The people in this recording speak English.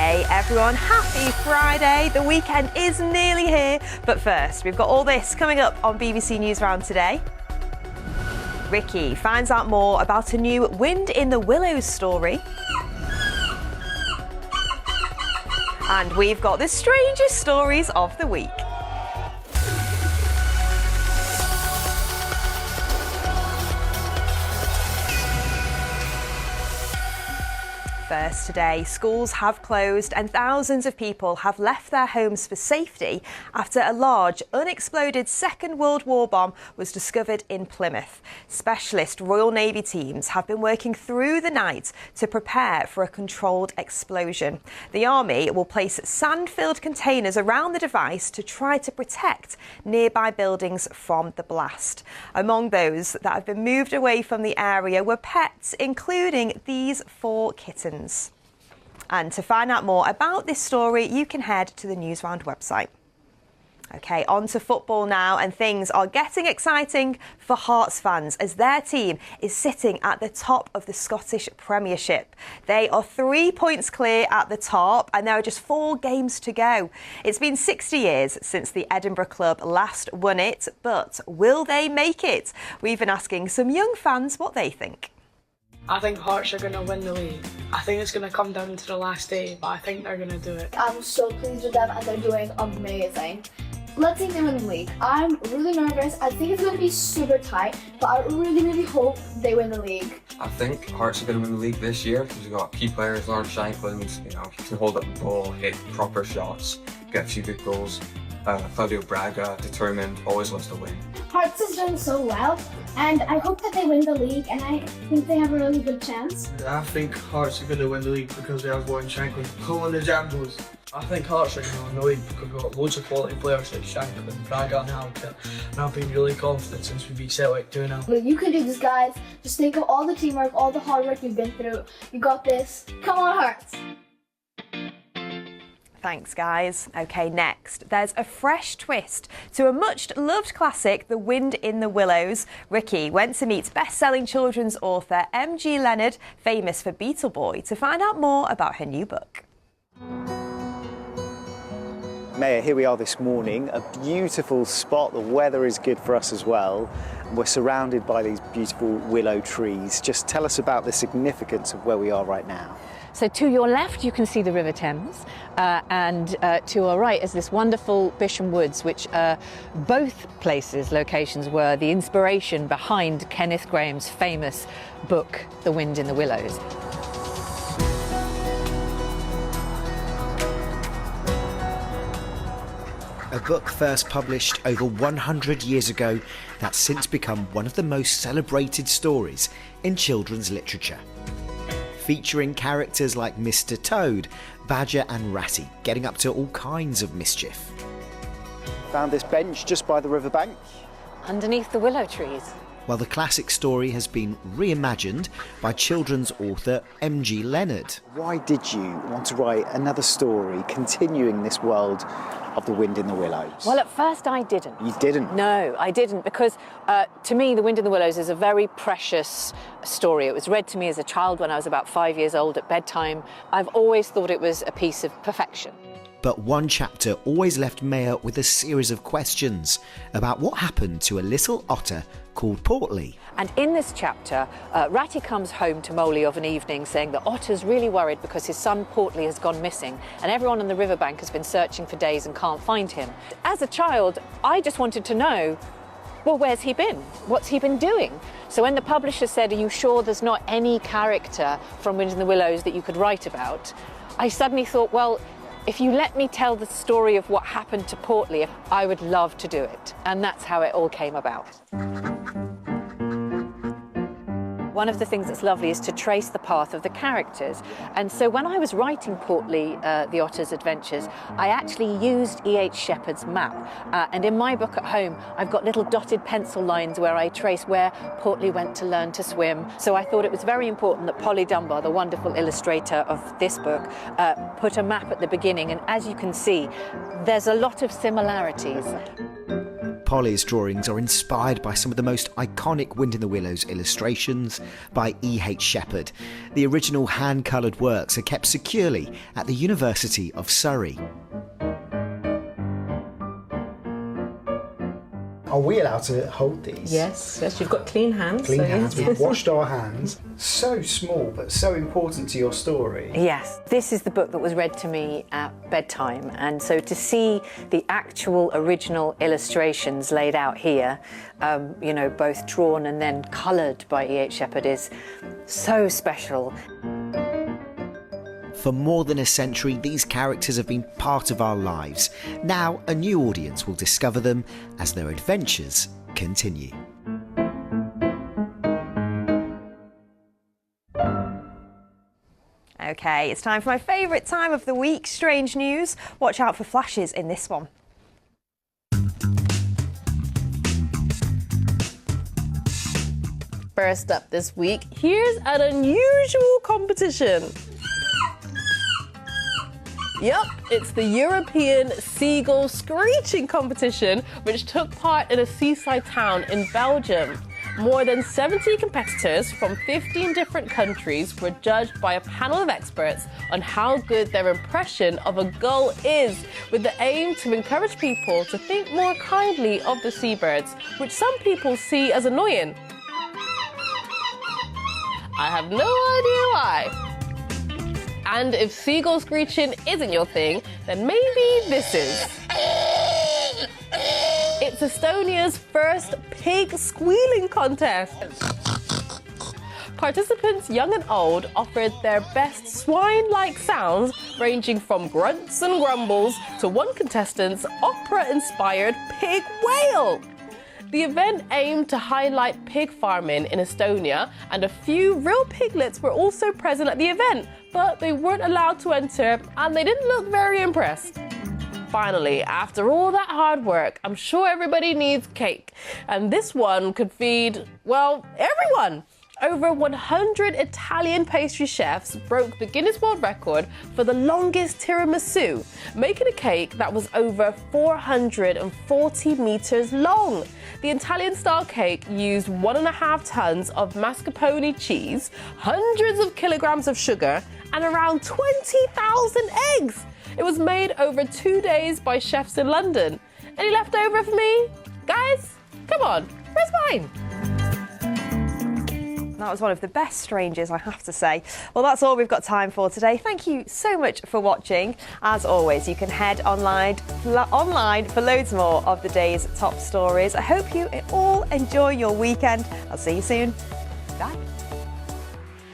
Hey everyone, happy Friday. The weekend is nearly here. But first, we've got all this coming up on BBC News Round today. Ricky finds out more about a new Wind in the Willows story. And we've got the strangest stories of the week. First today, schools have closed and thousands of people have left their homes for safety after a large unexploded Second World War bomb was discovered in Plymouth. Specialist Royal Navy teams have been working through the night to prepare for a controlled explosion. The Army will place sand-filled containers around the device to try to protect nearby buildings from the blast. Among those that have been moved away from the area were pets, including these 4 kittens. And to find out more about this story, you can head to the Newsround website. OK, on to football now, and things are getting exciting for Hearts fans as their team is sitting at the top of the Scottish Premiership. They are 3 points clear at the top and there are just 4 games to go. It's been 60 years since the Edinburgh club last won it, but will they make it? We've been asking some young fans what they think. I think Hearts are going to win the league. I think it's going to come down to the last day, but I think they're going to do it. I'm so pleased with them and they're doing amazing. Let's see if they win the league. I'm really nervous. I think it's going to be super tight, but I really hope they win the league. I think Hearts are going to win the league this year because we've got key players, Lawrence Shankland, he can hold up the ball, hit proper shots, get a few good goals. Claudio Braga, determined, always wants to win. Hearts is doing so well, and I hope that they win the league, and I think they have a really good chance. I think Hearts are going to win the league because we have Lawrence Shankland pulling the Jambos. I think Hearts are going to win the league because we've got loads of quality players like Shankland, Braga and Hamilton, and I've been really confident since we beat Celtic 2-0. Well, you can do this, guys. Just think of all the teamwork, all the hard work you've been through. You got this. Come on, Hearts! Thanks, guys. OK, next, there's a fresh twist to a much-loved classic, The Wind in the Willows. Ricky went to meet best-selling children's author M.G. Leonard, famous for Beetle Boy, to find out more about her new book. Mayor, here we are this morning, a beautiful spot. The weather is good for us as well. We're surrounded by these beautiful willow trees. Just tell us about the significance of where we are right now. So to your left you can see the River Thames and to our right is this wonderful Bisham Woods, which both places, locations, were the inspiration behind Kenneth Grahame's famous book The Wind in the Willows. A book first published over 100 years ago that's since become one of the most celebrated stories in children's literature. Featuring characters like Mr. Toad, Badger and Ratty getting up to all kinds of mischief. Found this bench just by the riverbank. Underneath the willow trees. Well, the classic story has been reimagined by children's author M.G. Leonard. Why did you want to write another story continuing this world of The Wind in the Willows? Well, at first I didn't. You didn't? No, I didn't, because to me The Wind in the Willows is a very precious story. It was read to me as a child when I was about 5 years old at bedtime. I've always thought it was a piece of perfection. But one chapter always left Mayor with a series of questions about what happened to a little otter called Portly. And in this chapter, Ratty comes home to Moley of an evening saying that Otter's really worried because his son Portly has gone missing and everyone on the riverbank has been searching for days and can't find him. As a child, I just wanted to know, well, where's he been? What's he been doing? So when the publisher said, are you sure there's not any character from Wind in the Willows that you could write about? I suddenly thought, well, if you let me tell the story of what happened to Portly, I would love to do it. And that's how it all came about. One of the things that's lovely is to trace the path of the characters. And so when I was writing Portly, the Otter's Adventures, I actually used E.H. Shepard's map. And in my book at home, I've got little dotted pencil lines where I trace where Portly went to learn to swim. So I thought it was very important that Polly Dunbar, the wonderful illustrator of this book, put a map at the beginning. And as you can see, there's a lot of similarities. Polly's drawings are inspired by some of the most iconic Wind in the Willows illustrations by E.H. Shepard. The original hand-coloured works are kept securely at the University of Surrey. Are we allowed to hold these? Yes, you've got clean hands. Clean so hands, yes. we've washed our hands. So small, but so important to your story. Yes, this is the book that was read to me at bedtime, and so to see the actual original illustrations laid out here, you know, both drawn and then coloured by E.H. Shepard is so special. For more than a century, these characters have been part of our lives. Now, a new audience will discover them as their adventures continue. OK, it's time for my favourite time of the week, Strange News. Watch out for flashes in this one. First up this week, here's an unusual competition. Yep, it's the European Seagull Screeching Competition, which took part in a seaside town in Belgium. More than 70 competitors from 15 different countries were judged by a panel of experts on how good their impression of a gull is, with the aim to encourage people to think more kindly of the seabirds, which some people see as annoying. I have no idea why. And if seagull screeching isn't your thing, then maybe this is. It's Estonia's first pig squealing contest. Participants, young and old, offered their best swine-like sounds, ranging from grunts and grumbles to one contestant's opera-inspired pig wail. The event aimed to highlight pig farming in Estonia, and a few real piglets were also present at the event, but they weren't allowed to enter and they didn't look very impressed. Finally, after all that hard work, I'm sure everybody needs cake, and this one could feed, well, everyone. Over 100 Italian pastry chefs broke the Guinness World Record for the longest tiramisu, making a cake that was over 440 meters long. The Italian-style cake used 1.5 tons of mascarpone cheese, hundreds of kilograms of sugar, and around 20,000 eggs. It was made over 2 days by chefs in London. Any left over for me? Guys, come on, where's mine? That was one of the best strangers, I have to say. Well, that's all we've got time for today. Thank you so much for watching. As always, you can head online for loads more of the day's top stories. I hope you all enjoy your weekend. I'll see you soon. Bye.